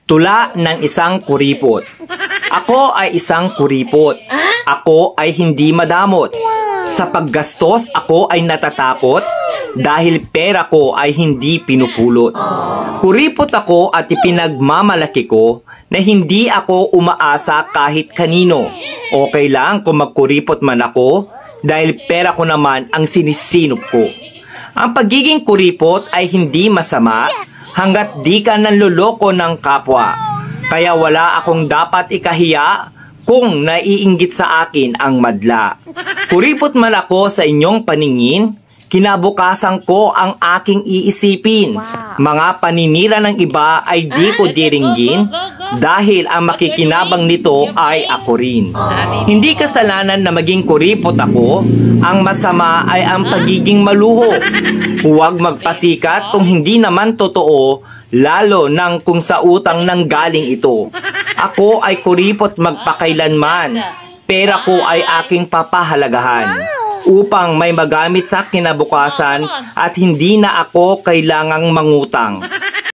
Tula ng isang kuripot. Ako ay isang kuripot. Ako ay hindi madamot. Sa paggastos ako ay natatakot dahil pera ko ay hindi pinupulot. Kuripot ako at ipinagmamalaki ko na hindi ako umaasa kahit kanino. Okay lang kung magkuripot man ako dahil pera ko naman ang sinisinop ko. Ang pagiging kuripot ay hindi masama hanggat di ka nanloloko ng kapwa. Kaya wala akong dapat ikahiya kung naiinggit sa akin ang madla. Kuripot man ako sa inyong paningin, kinabukasan ko ang aking iisipin. Mga paninira ng iba ay di ko diringgin dahil ang makikinabang nito ay ako rin. Hindi kasalanan na maging kuripot ako, ang masama ay ang pagiging maluho. Huwag magpasikat kung hindi naman totoo, lalo nang kung sa utang nang galing ito. Ako ay kuripot magpakailanman. Pera ko ay aking papahalagahan upang may magamit sa kinabukasan at hindi na ako kailangang mangutang.